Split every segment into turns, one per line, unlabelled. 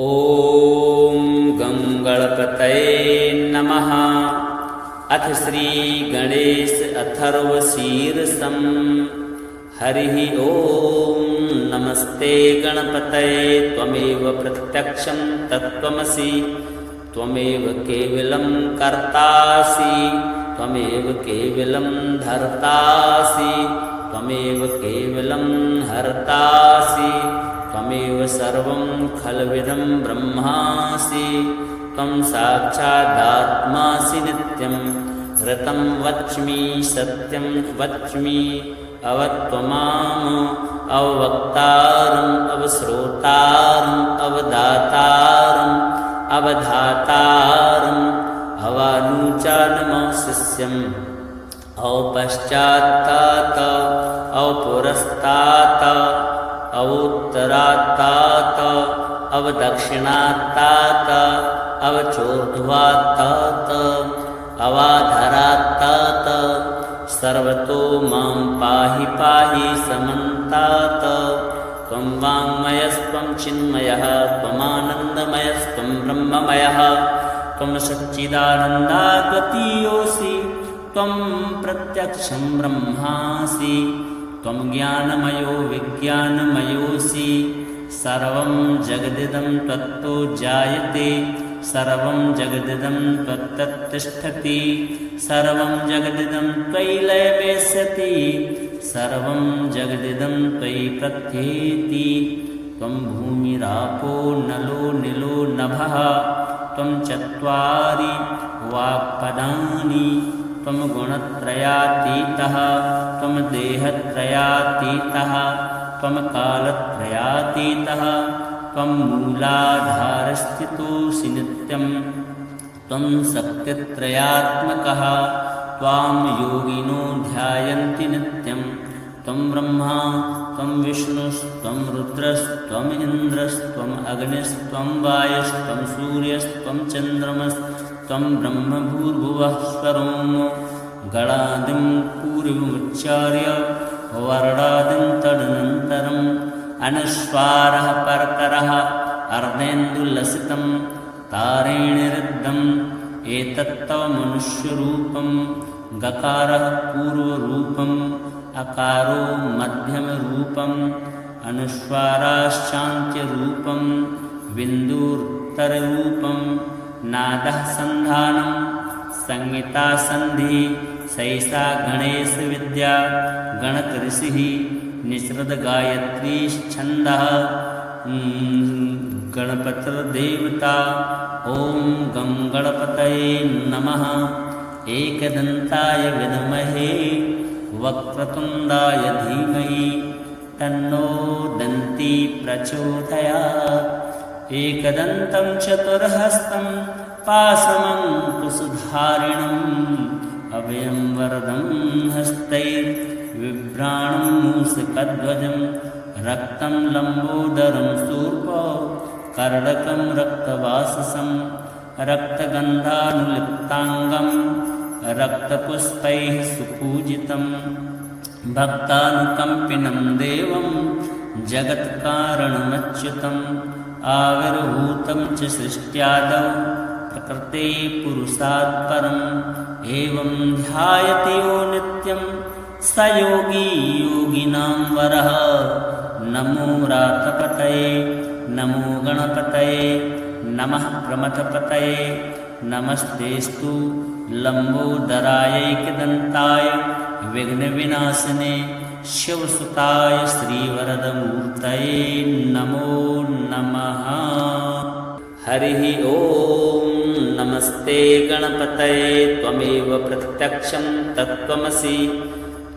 ॐ गं गणपतये नमः। अथ श्रीगणेश अथर्वशीर्षं। हरिः ॐ नमस्ते गणपतये त्वमेव प्रत्यक्षं तत्त्वमसि, त्वमेव केवलं कर्तासि, त्वमेव केवलं धर्तासि, त्वमेव केवलं हर्तासि, त्वमेव सर्वं खल्विदं ब्रह्मासि। त्वं साक्षादात्मासि नित्यं ऋतं वच्मि सत्यं वच्मि। अवत्वमाम् अवक्तारम् अवश्रोतारम् अवदातारम् अवधातारम् अवानुचानमशिष्यम् अवपश्चात्तात अवपुरस्तात् अवोत्तरात्तात अवदक्षिणात्तात अवचोर्ध्वात्तात अवाधरात्तात। सर्वतो मां पाहि पाहि समन्तात। त्वं वाङ्मयस्त्वं चिन्मयः त्वमानन्दमयस्त्वं ब्रह्ममयः। त्वं सच्चिदानन्दाद्वितीयोऽसि, त्वं प्रत्यक्षं ब्रह्मासि। त्वं ज्ञानमयो विज्ञानमयोऽसि। सर्वं जगदिदं त्वत्तो जायते, सर्वं जगदिदं त्वत्तत्तिष्ठति। सर्वं जगदिदं त्वयि लयमेष्यति, सर्वं जगदिदं त्वयि प्रत्येति। त्वं भूमिरापो नलो निलो नभः। त्वं चत्वारि वाक्पदानि। त्वं गुणत्रयातीतः, त्वं देहत्रयातीतः, त्वं कालत्रयातीतः। त्वं मूलाधारस्थितोऽसि नित्यं, त्वं शक्तित्रयात्मकः। त्वां योगिनो ध्यायन्ति नित्यं। त्वं ब्रह्मा त्वं विष्णुस्त्वं रुद्रस्त्वम् इन्द्रस्त्वम् अग्निस्त्वं वायुस्त्वं सूर्यस्त्वं चन्द्रमस्त्वं ब्रह्म भूर्भुवः स्वरों। गणादिं पूर्वमुच्चार्य वर्णादिं तदनन्तरम् अनुस्वारः परतरः अर्धेन्दुलसितं तारेणिरुद्धम्। एतत्तव मनुष्यरूपं। गकारः पूर्वरूपम्, अकारो मध्यमरूपम्, अनुस्वाराश्चान्त्यरूपं, बिन्दुरुत्तररूपं। नादः सन्धानं संहिता सन्धिः सैषा गणेशविद्या। गणकऋषिः निःसृतगायत्रीश्छन्दः। गणपतिर्देवता। ॐ गं गणपतये नमः। एकदन्ताय विद्महे वक्रतुण्डाय धीमहि तन्नो दन्ती प्रचोदयात्। एकदन्तं चतुर्हस्तं पाशमङ्कुशधारिणम् अभयं वरदं हस्तैर्बिभ्राणं मूषकध्वजं। रक्तं लम्बोदरं शूर्पं कर्णकं रक्तवाससं। रक्तगन्धानुलिप्ताङ्गं रक्तपुष्पैः सुपूजितं। भक्तानुकम्पिनं देवं जगत्कारणमच्युतम्। आविर्भूतं च सृष्ट्यादौ प्रकृते पुरुषात् परम्। एवं ध्यायति यो नित्यं स योगी योगिनां वरः। नमो रातपतये नमो गणपतये नमः प्रमथपतये। नमस्तेस्तु लम्बोदरायैकदन्ताय विघ्नविनाशिने शिवसुताय श्रीवरदमूर्तये नमो नमः। हरिः ॐ नमस्ते गणपतये त्वमेव प्रत्यक्षं तत्त्वमसि,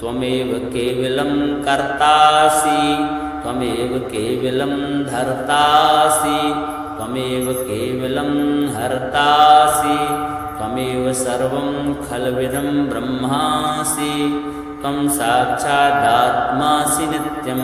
त्वमेव केवलं कर्तासि, त्वमेव केवलं धर्तासि, त्वमेव केवलं हर्तासि, त्वमेव सर्वं खल्विदं ब्रह्मासि। त्वं साक्षादात्मासि नित्यं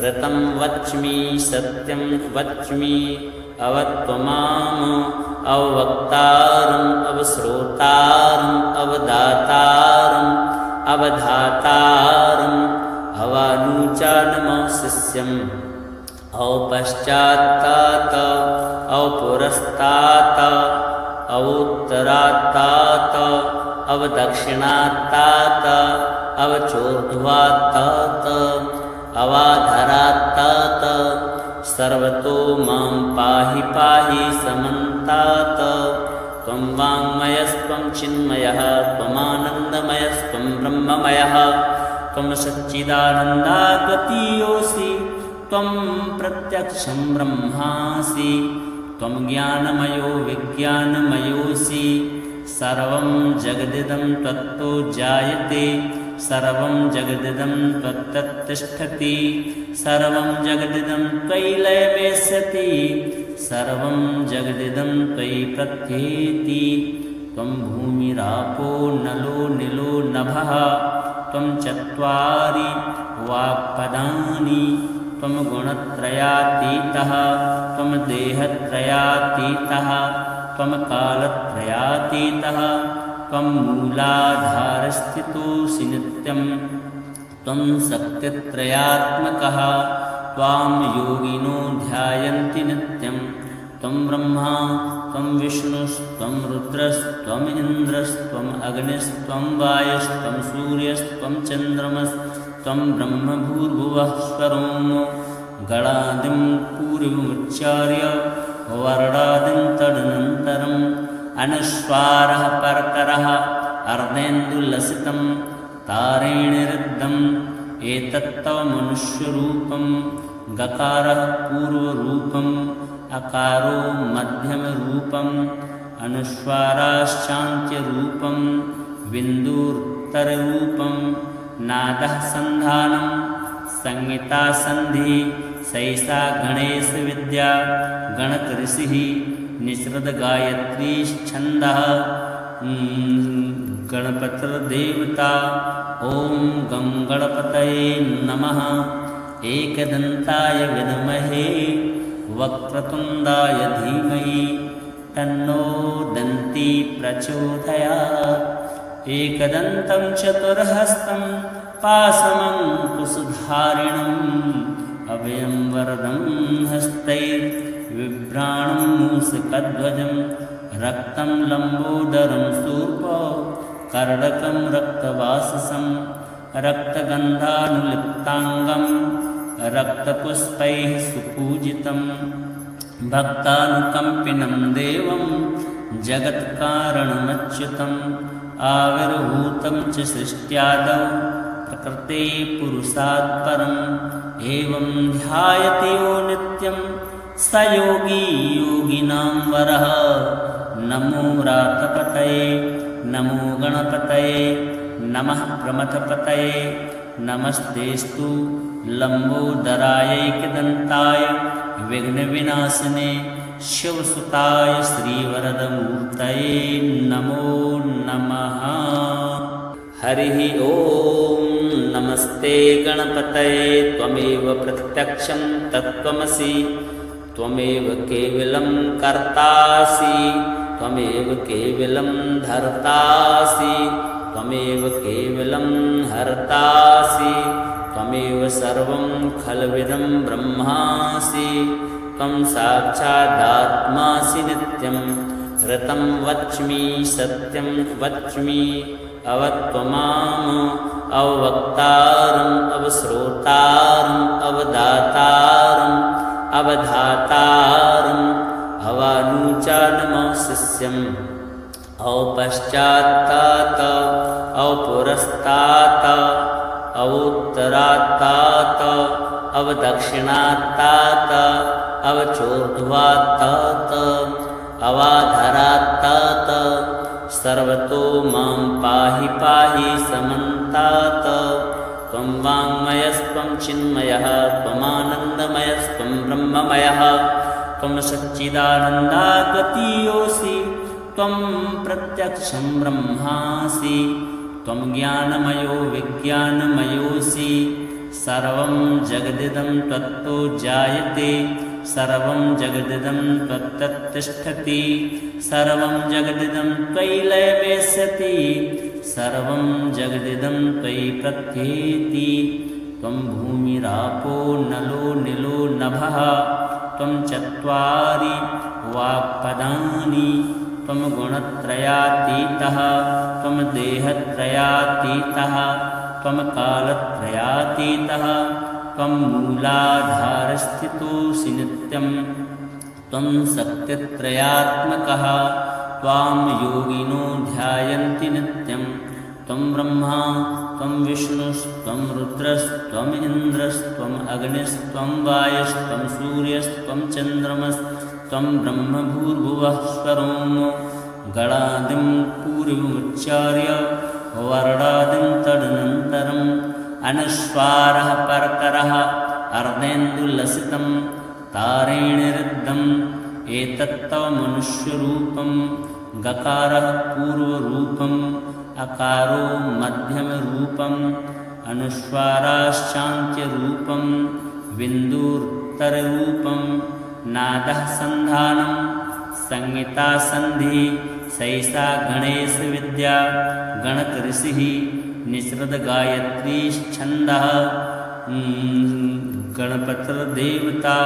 ऋतं वच्मि सत्यं वच्मि। अवत्वमाम् अवक्तारम् अवश्रोतारम् अवदातारम् अवधातारम् अवानुचानमशिष्यम् औपश्चात्तात अवपुरस्तात् अवोत्तरात्तात् अवदक्षिणात्तात् अवचोर्ध्वात्तात् अवाधरात्तात् सर्वतो मां पाहि पाहि समन्तात् त्वं वाङ्मयस्त्वं चिन्मयः त्वमानन्दमयस्त्वं ब्रह्ममयः त्वं सच्चिदानन्दाद्वितीयोऽसि त्वं प्रत्यक्षं ब्रह्मासि त्वं ज्ञानमयो विज्ञानमयोऽसि सर्वं जगदिदं त्वत्तो जायते सर्वं जगदिदं त्वत्तत्तिष्ठति सर्वं जगदिदं त्वयि लयमेष्यति सर्वं जगदिदं त्वयि प्रत्येति त्वं भूमिरापो नलो निलो नभः त्वं चत्वारि वाक्पदानि त्वं गुणत्रयातीतः त्वं देहत्रयातीतः त्वं कालत्रयातीतः त्वं मूलाधारस्थितोऽसि नित्यं त्वं शक्तित्रयात्मकः त्वां योगिनो ध्यायन्ति नित्यं त्वं ब्रह्मा त्वं विष्णुस्त्वं रुद्रस्त्वम् इन्द्रस्त्वम् अग्निस्त्वं वायुस्त्वं सूर्यस्त्वं चन्द्रमस्त्वं ब्रह्म भूर्भुवः स्वरोम गणादिं पूर्वमुच्चार्य वर्णादिं तदनन्तरम् अनुस्वारः परतरः अर्धेन्दुलसितं तारेणिरुद्धम् एतत्तव मनुष्यरूपं गकारः पूर्वरूपम् अकारो मध्यमरूपम् अनुस्वाराश्चान्त्यरूपं बिन्दुरुत्तररूपं नादः सन्धानं संहितासन्धिः सैषा गणेशविद्या गणकऋषिः निःसृतगायत्रीश्छन्दः गणपतिर्देवता ॐ गं गणपतये नमः एकदन्ताय विद्महे वक्रतुण्डाय धीमहि तन्नो दन्ती प्रचोदयात् एकदन्तं चतुर्हस्तं पाशमङ्कुशधारिणम् अभयं वरदं हस्तैर्बिभ्राणं मूषकध्वजं रक्तं लम्बोदरं शूर्पं कर्णकं रक्तवाससं रक्तगन्धानुलिप्ताङ्गं रक्तपुष्पैः सुपूजितं भक्तानुकम्पिनं देवं जगत्कारणमच्युतम् आविर्भूतं च सृष्ट्यादौ प्रकृते पुरुषात् परम् एवं ध्यायति यो नित्यं स योगी योगिनां वरः नमो रातपतये नमो गणपतये नमः प्रमथपतये नमस्तेस्तु लम्बोदरायैकदन्ताय विघ्नविनाशिने शिवसुताय श्रीवरदमूर्तये नमो नमः। हरिः ॐ नमस्ते गणपतये त्वमेव प्रत्यक्षं तत्त्वमसि त्वमेव केवलं कर्तासि त्वमेव केवलं धर्तासि त्वमेव केवलं हर्तासि त्वमेव सर्वं खल्विदं ब्रह्मासि त्वं साक्षादात्मासि नित्यं ऋतं वच्मि सत्यं वच्मि अवत्वमाम् अवक्तारम् अवश्रोतारम् अवदातारम् अवधातारम् अवानुचानमशिष्यम् औपश्चात्तात् औपुरस्तात् अवोत्तरात्तात् अवदक्षिणात्तात् अवचोर्ध्वात्तात् अवाधरात्तात् सर्वतो मां पाहि पाहि समन्तात् त्वं वाङ्मयस्त्वं चिन्मयः त्वमानन्दमयस्त्वं ब्रह्ममयः त्वं सच्चिदानन्दाद्वितीयोऽसि त्वं प्रत्यक्षं ब्रह्मासि त्वं ज्ञानमयो विज्ञानमयोऽसि सर्वं जगदिदं त्वत्तो जायते सर्वं जगदिदं त्वत्तत्तिष्ठति सर्वं जगदिदं त्वयि लयमेष्यति सर्वं जगदिदं त्वयि प्रत्येति त्वं भूमिरापो नलो निलो नभः त्वं चत्वारि वाक्पदानि त्वं गुणत्रयातीतः त्वं देहत्रयातीतः त्वं कालत्रयातीतः त्वं मूलाधारस्थितोऽसि नित्यं त्वं शक्तित्रयात्मकः त्वां योगिनो ध्यायन्ति नित्यं त्वं ब्रह्मा त्वं विष्णुस्त्वं रुद्रस्त्वम् इन्द्रस्त्वम् अग्निस्त्वं वायुस्त्वं सूर्यस्त्वं चन्द्रमस्त्वं ब्रह्म भूर्भुवः स्वरोम गणादिं पूर्वमुच्चार्य वर्णादिं तदनन्तरम् अनुस्वारः परकरः अर्धेन्दुलसितं तारेणिरुद्धम् एतत्तव मनुष्यरूपं गकारः पूर्वरूपम् अकारो मध्यमरूपम् अनुस्वाराश्चान्त्यरूपं बिन्दुरुत्तररूपं नादः सन्धानं संहिता सन्धिः सैषा गणेशविद्या गणकऋषिः निःसृतगायत्रीश्छन्दः गणपतिर्देवता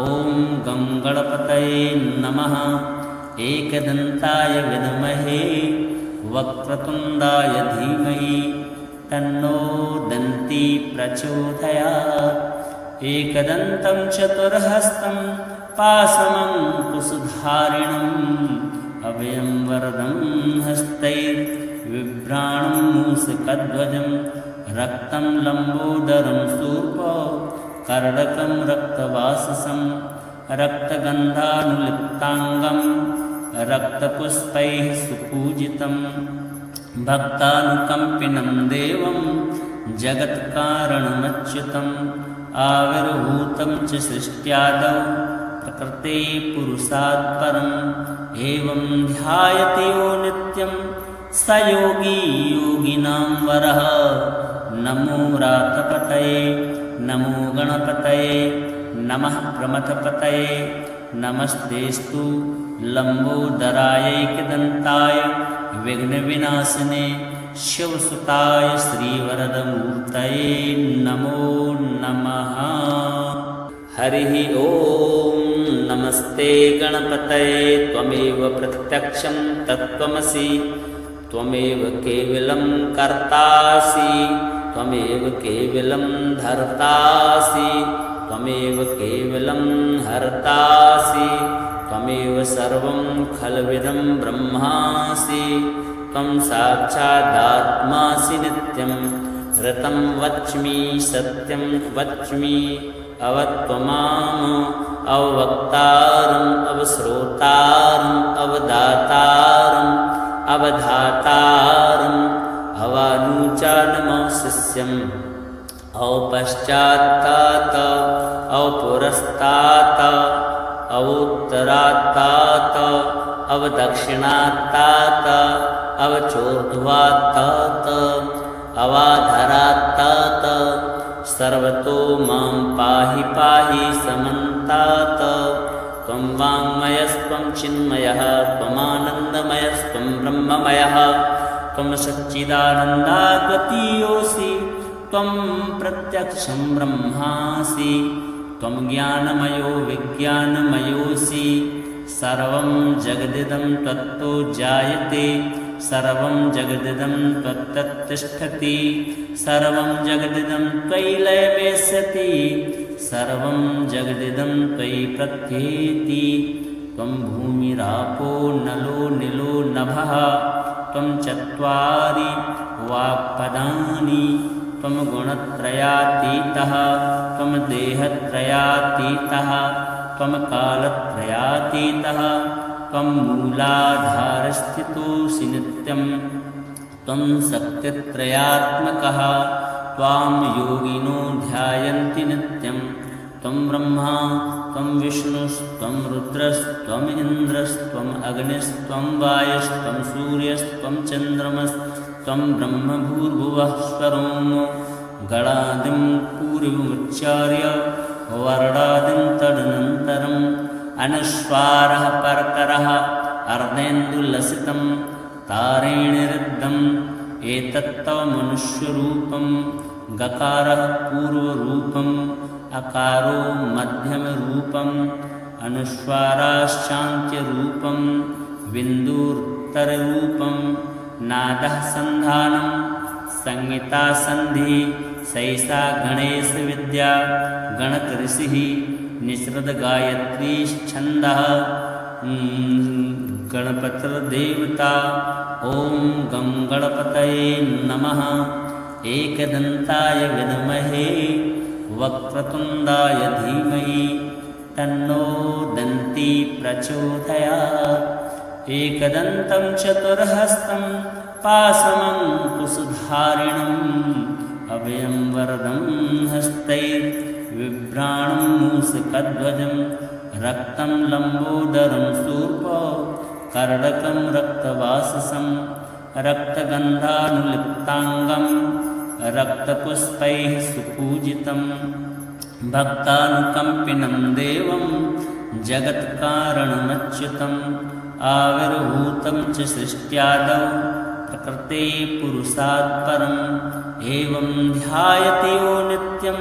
ॐ गं गणपतये नमः एकदन्ताय विद्महे वक्रतुण्डाय धीमहि तन्नो दन्ती प्रचोदयात् एकदन्तं चतुर्हस्तं पाशमङ्कुशधारिणम् अभयं वरदं हस्तैर्बिभ्राणं मूषकध्वजं रक्तं लम्बोदरं शूर्पं कर्णकं रक्तवाससं रक्तगन्धानुलिप्ताङ्गं रक्तपुष्पैः सुपूजितं भक्तानुकम्पिनं देवं जगत्कारणमच्युतम् आविर्भूतं च सृष्ट्यादौ प्रकृते पुरुषात् परम् एवं ध्यायते यो नित्यं स योगी योगिनां वरः नमो रातपतये नमो गणपतये नमः प्रमथपतये नमस्तेस्तु लम्बोदरायैकदन्ताय विघ्नविनाशिने शिवसुताय श्रीवरदमूर्तये नमो नमः। हरिः ॐ नमस्ते गणपतये त्वमेव प्रत्यक्षं तत्त्वमसि त्वमेव केवलं कर्तासि त्वमेव केवलं धर्तासि त्वमेव केवलं हर्तासि त्वमेव सर्वं खल्विदं ब्रह्मासि त्वं साक्षादात्मासि नित्यं ऋतं वच्मि सत्यं वच्मि अवत्वमाम् अवक्तारम् अवश्रोतारम् अवदातारम् अवधातारम् अवानुचानमशिष्यम् अवपश्चात्तात अवपुरस्तात अवोत्तरात्तात अवदक्षिणात्तात अवचोर्ध्वात्तात अवाधरात्तात सर्वतो मां पाहि पाहि समन्तात त्वं वाङ्मयस्त्वं चिन्मयः त्वमानन्दमयस्त्वं ब्रह्ममयः त्वं सच्चिदानन्दाद्वितीयोऽसि त्वं प्रत्यक्षं ब्रह्मासि त्वं ज्ञानमयो विज्ञानमयोऽसि सर्वं जगदिदं त्वत्तो जायते सर्वं जगदिदं त्वत्तत्तिष्ठति सर्वं जगदिदं त्वयि लयमेष्यति सर्वं जगदिदं त्वयि प्रत्येति त्वं भूमिरापो नलो निलो नभः त्वं चत्वारि वाक्पदानि त्वं गुणत्रयातीतः त्वं देहत्रयातीतः त्वं कालत्रयातीतः त्वं मूलाधारस्थितोऽसि नित्यं त्वं शक्तित्रयात्मकः त्वां योगिनो ध्यायन्ति नित्यं त्वं ब्रह्मा त्वं विष्णुस्त्वं रुद्रस्त्वम् इन्द्रस्त्वम् अग्निस्त्वं वायुस्त्वं सूर्यस्त्वं चन्द्रमस्त्वं ब्रह्म भूर्भुवः स्वरोम गणादिं पूर्वमुच्चार्य वर्णादिं तदनन्तरम् अनुस्वारः परकरः अर्धेन्दुलसितं तारेणिरुद्धम् एतत्तव मनुष्यरूपं गकारः पूर्वरूपम् अकारो मध्यमरूपम् अनुस्वाराश्चान्त्यरूपं बिन्दुरुत्तररूपं नादः सन्धानं संहिता सन्धि सैषा गणेशविद्या गणकऋषिः निःसृतगायत्रीश्छन्दः गणपतिर्देवता ॐ गं गणपतये नमः। एकदन्ताय विद्महे वक्रतुण्डाय धीमहि तन्नो दन्ती प्रचोदयात्। एकदन्तं चतुर्हस्तं पाशमङ्कुशधारिणम् अभयं वरदं हस्तैर्बिभ्राणं मूषकध्वजं रक्तं लम्बोदरं शूर्पं कर्णकं रक्तवाससं रक्तगन्धानुलिप्ताङ्गं रक्तपुष्पैः सुपूजितं भक्तानुकम्पिनं देवं जगत्कारणमच्युतम् आविर्भूतं च सृष्ट्यादौ प्रकृते पुरुषात् परम् एवं ध्यायति यो नित्यं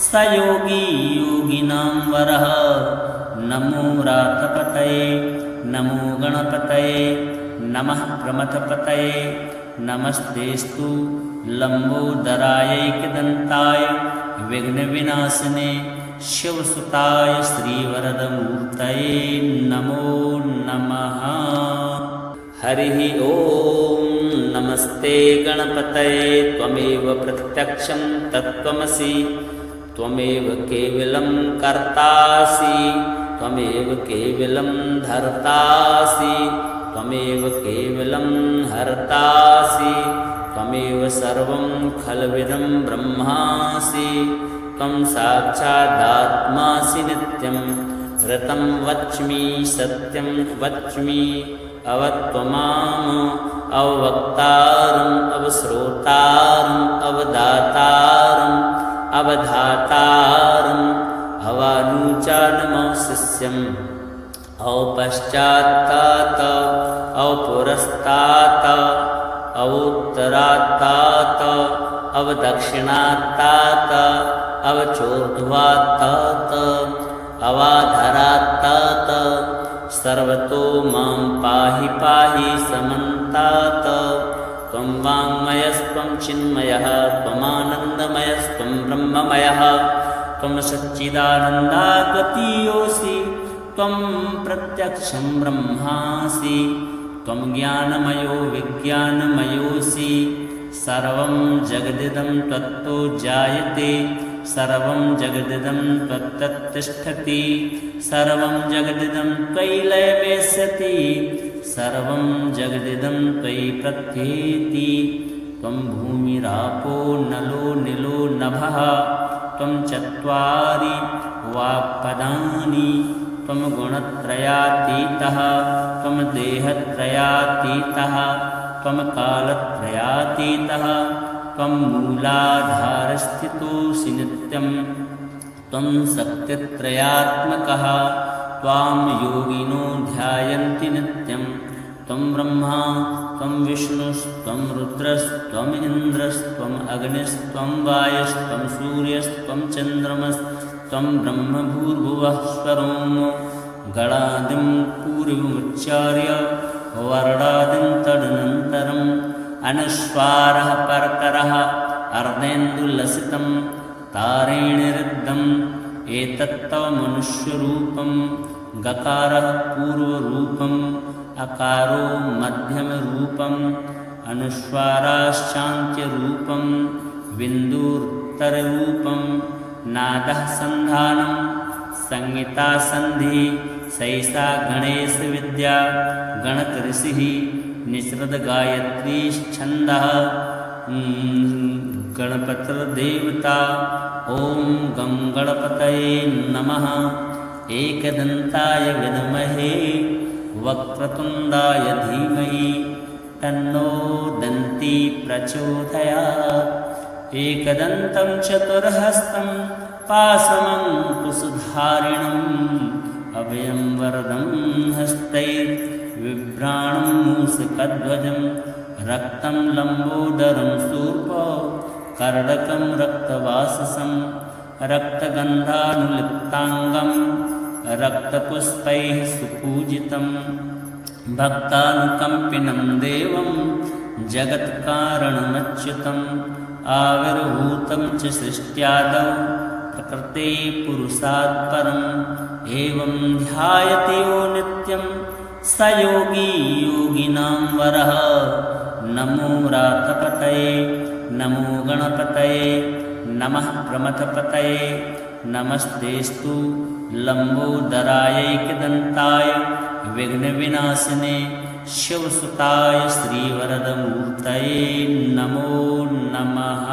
स योगी योगिनां वरः। नमो रातपतये नमो गणपतये नमः प्रमथपतये नमस्तेस्तु लम्बोदरायैकदन्ताय विघ्नविनाशिने शिवसुताय श्रीवरदमूर्तये नमो नमः। हरिः ॐ नमस्ते गणपतये त्वमेव प्रत्यक्षं तत्त्वमसि त्वमेव केवलं कर्तासि त्वमेव केवलं धर्तासि त्वमेव केवलं हर्तासि त्वमेव सर्वं खल्विदं ब्रह्मासि त्वं साक्षादात्मासि नित्यं ऋतं वच्मि सत्यं वच्मि अवत्वमाम अवक्तारम् अवश्रोतारम् अवदातारम् अवधातारम् अवानुचानमशिष्यम् अवपश्चात्तात अवपुरस्तात अवोत्तरात्तात अवदक्षिणात्तात अवचोर्ध्वात्तात अवाधरात्तात सर्वतो मां पाहि पाहि समन्तात। त्वं वाङ्मयस्त्वं चिन्मयः त्वमानन्दमयस्त्वं ब्रह्ममयः त्वं सच्चिदानन्दाद्वितीयोऽसि त्वं प्रत्यक्षं ब्रह्मासि त्वं ज्ञानमयो विज्ञानमयोऽसि सर्वं जगदिदं त्वत्तो जायते सर्वं जगदिदं त्वत्तत्तिष्ठति सर्वं जगदिदं त्वयि लयमेष्यति सर्वं जगदिदं त्वयि प्रत्येति। त्वं भूमिरापो नलो निलो नभः त्वं चत्वारि वाक्पदानि त्वं गुणत्रयातीतः त्वं देहत्रयातीतः त्वं कालत्रयातीतः त्वं मूलाधारस्थितोऽसि नित्यं त्वं शक्तित्रयात्मकः त्वां योगिनो ध्यायन्ति नित्यं त्वं ब्रह्मा त्वं विष्णुस्त्वं रुद्रस्त्वम् इन्द्रस्त्वम् अग्निस्त्वं वायुस्त्वं सूर्यस्त्वं चन्द्रमस्त्वं ब्रह्मभूर्भुवः स्वरोम गणादिं पूर्वमुच्चार्य वर्णादिं तदनन्तरम् अनुस्वारः परतरः अर्धेन्दुलसितं तारेणिरुद्धम् एतत्तव मनुष्यरूपं गकारः पूर्वरूपम् अकारो मध्यमरूपम् अनुस्वाराश्चान्त्यरूपं बिन्दुरुत्तररूपं नादः सन्धानं संहिता सन्धि सैषा गणेशविद्या गणकऋषिः निःसृतगायत्रीश्छन्दः गणपतिर्देवता ॐ गं गणपतये नमः। एकदन्ताय विद्महे वक्रतुण्डाय धीमहि तन्नो दन्ती प्रचोदयात्। एकदन्तं चतुर्हस्तं पाशमङ्कुशधारिणम् अभयं वरदं हस्तैर्बिभ्राणं मूषकध्वजं रक्तं लम्बोदरं शूर्पं कर्णकं रक्तवाससं रक्तगन्धानुलिप्ताङ्गं रक्तपुष्पैः सुपूजितं भक्तानुकम्पिनं देवं जगत्कारणमच्युतम् आविर्भूतं च सृष्ट्यादौ प्रकृते पुरुषात् परम् एवं ध्यायति यो नित्यं स योगी योगिनां वरः नमो रातपतये नमो गणपतये नमः प्रमथपतये नमस्तेस्तु लम्बोदरायैकदन्ताय विघ्नविनाशिने शिवसुताय श्रीवरदमूर्तये नमो नमः।